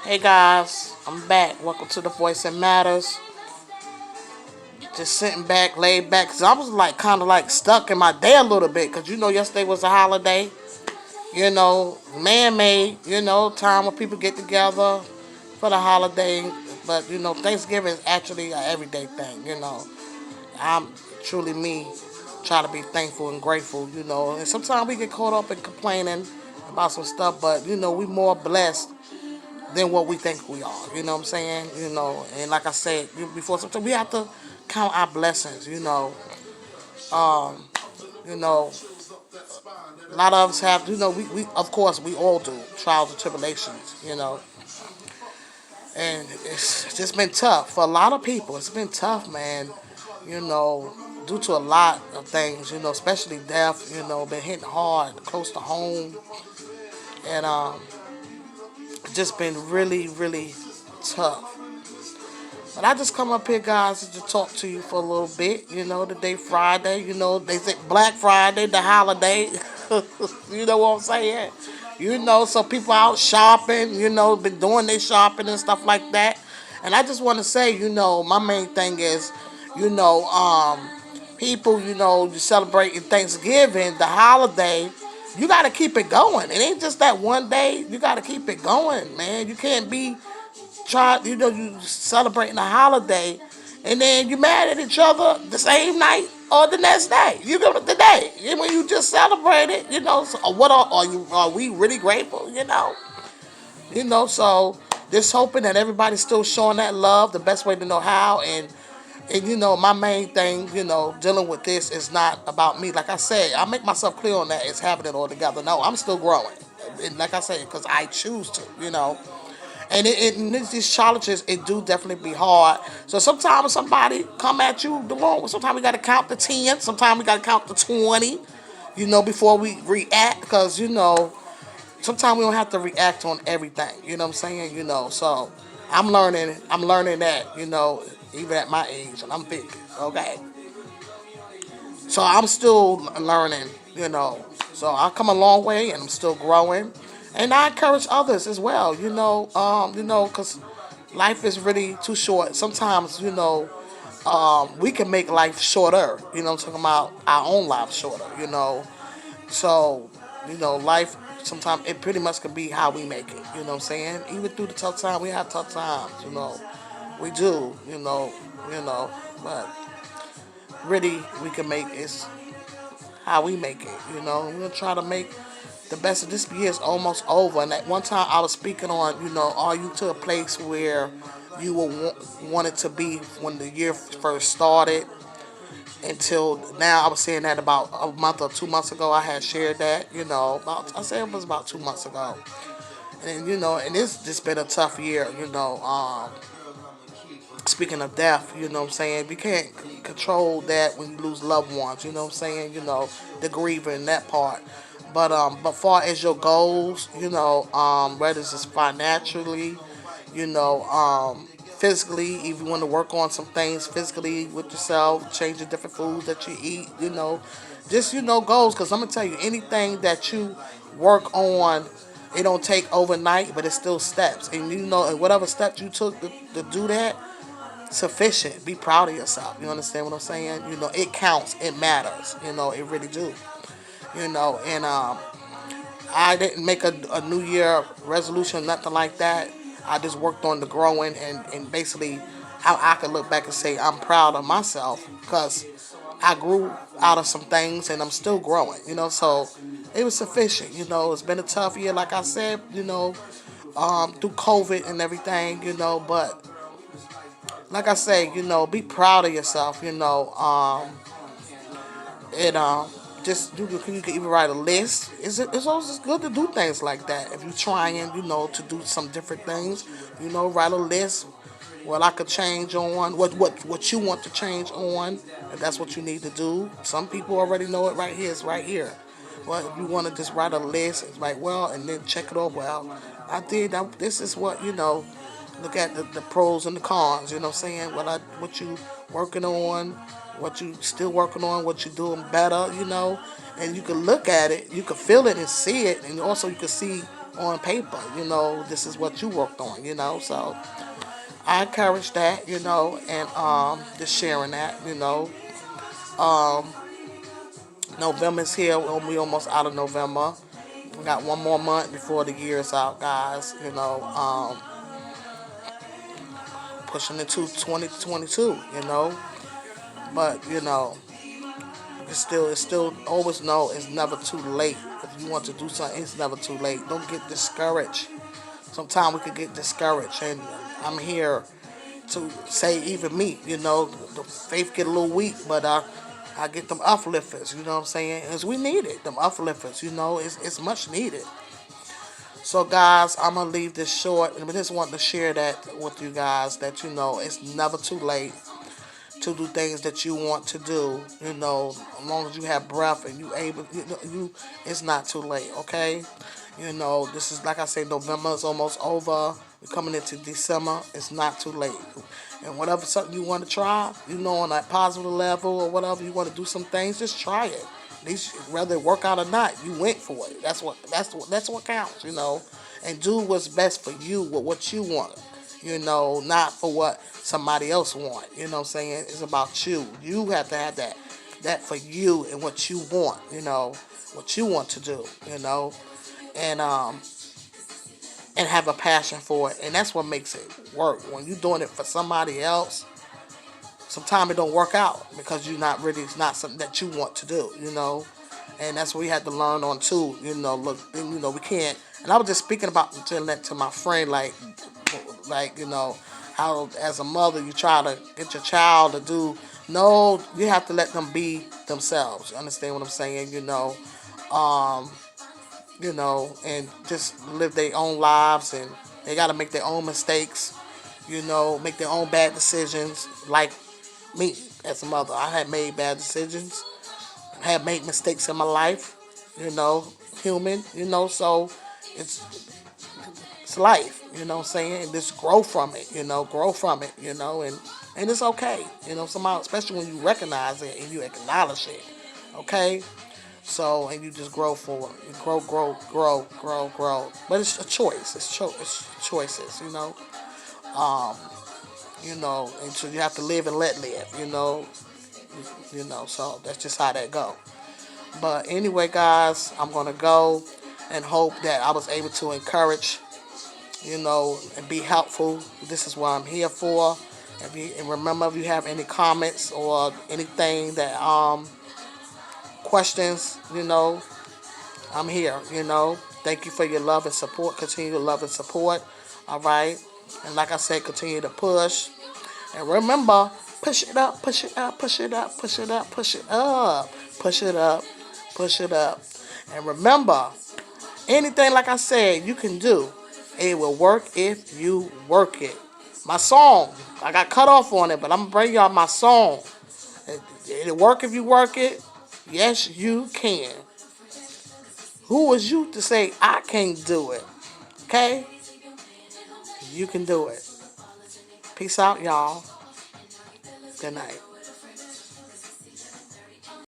Hey guys, I'm back. Welcome to the Voice that Matters. Just sitting back, laid back, cause I was like kind of like stuck in my day a little bit, cause yesterday was a holiday. Man-made. Time when people get together for the holiday. But Thanksgiving is actually an everyday thing. I'm truly me, try to be thankful and grateful. And sometimes we get caught up in complaining about some stuff, but we more blessed than what we think we are. You know what I'm saying? And like I said before, sometimes we have to count our blessings. You know, a lot of us have. We of course we all do trials and tribulations. And it's just been tough for a lot of people. It's been tough, man. You know, due to a lot of things. Especially death. Been hitting hard, close to home, and just been really, really tough. But I just come up here, guys, to talk to you for a little bit. Today Friday. They say Black Friday, the holiday. You know what I'm saying? So people out shopping. Been doing their shopping and stuff like that. And I just want to say, my main thing is, you know, um, people, you celebrating Thanksgiving, the holiday. You got to keep it going. It ain't just that one day. You got to keep it going, man. You can't be you celebrating a holiday, and then you mad at each other the same night or the next day. You go the day when you just celebrated. So what are you? Are we really grateful? So just hoping that everybody's still showing that love the best way to know how. And my main thing, dealing with this is not about me. Like I said, I make myself clear on that. It's happening all together. No, I'm still growing. And like I said, because I choose to. And these challenges, it do definitely be hard. So sometimes somebody come at you the wrong way. Sometimes we got to count to 10. Sometimes we got to count to 20, before we react. Because, sometimes we don't have to react on everything. You know what I'm saying? So I'm learning that, even at my age. And I'm big, okay? So I'm still learning, So I come a long way and I'm still growing. And I encourage others as well, because life is really too short. Sometimes, we can make life shorter. I'm talking about our own life shorter. So, life sometimes it pretty much can be how we make it. You know what I'm saying? Even through the tough time, we have tough times. We do. But really, we can make it how we make it. We're gonna try to make the best of this year is almost over. And at one time, I was speaking on, are you to a place where you will want it to be when the year first started? Until now, I was saying that about a month or 2 months ago. I had shared that, about I said it was about 2 months ago, and and it's just been a tough year. Speaking of death, what I'm saying? We can't control that when you lose loved ones, what I'm saying? The grieving, that part. But far as your goals, whether it's just financially, physically, if you want to work on some things physically with yourself, changing different foods that you eat, just, goals. Because I'm going to tell you, anything that you work on, it don't take overnight, but it's still steps. And, and whatever steps you took to do that, sufficient. Be proud of yourself. You understand what I'm saying? It counts. It matters. It really do. And I didn't make a New Year resolution, nothing like that. I just worked on the growing and basically how I could look back and say I'm proud of myself because I grew out of some things and I'm still growing. So it was sufficient. It's been a tough year, like I said. Through COVID and everything. But like I say, be proud of yourself. And just you can even write a list. It's always good to do things like that. If you're trying, to do some different things, write a list. What I could change on, what you want to change on, if that's what you need to do. Some people already know it right here. It's right here. Well, if you want to just write a list, it's like, well, and then check it off. Well, I did. This is what. Look at the pros and the cons. You know what I'm saying? What you working on, what you still working on, what you doing better. And you can look at it, you can feel it and see it, and also you can see on paper. This is what you worked on. So I encourage that. And just sharing that. Um, November's here. We almost out of November. We got one more month before the year is out, guys. Pushing into 2022. But it's still always know it's never too late. If you want to do something, it's never too late. Don't get discouraged. Sometimes we could get discouraged, and I'm here to say even me. The faith get a little weak, but I get them uplifters. You know what I'm saying? As we need it, them uplifters. It's much needed. So guys, I'm gonna leave this short, and I just want to share that with you guys that it's never too late to do things that you want to do. As long as you have breath and you able, it's not too late. Okay. This is like I say, November is almost over. We're coming into December. It's not too late. And whatever something you want to try, on that positive level or whatever you want to do some things, just try it. At least whether it work out or not, you went for it. That's what counts. And do what's best for you with what you want. Not for what somebody else want. You know what I'm saying? It's about you. You have to have that for you and what you want. What you want to do. And and have a passion for it, and that's what makes it work. When you're doing it for somebody else, sometimes it don't work out because it's not something that you want to do. And that's what we had to learn on too. Look, we can't. And I was just speaking about telling that to my friend, like how as a mother you try to get your child to do. No, you have to let them be themselves. You understand what I'm saying? Um, and just live their own lives, and they got to make their own mistakes, make their own bad decisions. Like me, as a mother, I had made bad decisions, had made mistakes in my life, human, so it's it's life, what I'm saying, and just grow from it, and it's okay, somehow, especially when you recognize it and you acknowledge it, okay. So, and you just grow forward. You grow. But it's a choice. It's choices, Um, and so you have to live and let live, so that's just how that go. But anyway, guys, I'm going to go and hope that I was able to encourage, and be helpful. This is what I'm here for. And remember, if you have any comments or anything that, questions, I'm here, Thank you for your love and support. Continue to love and support. All right. And like I said, continue to push. And remember, push it up, push it up, push it up, push it up, push it up, push it up, push it up. And remember, anything like I said you can do, it will work if you work it. My song, I got cut off on it, but I'm gonna bring y'all my song. It'll work if you work it. Yes, you can. Who was you to say I can't do it? Okay? You can do it. Peace out, y'all. Good night.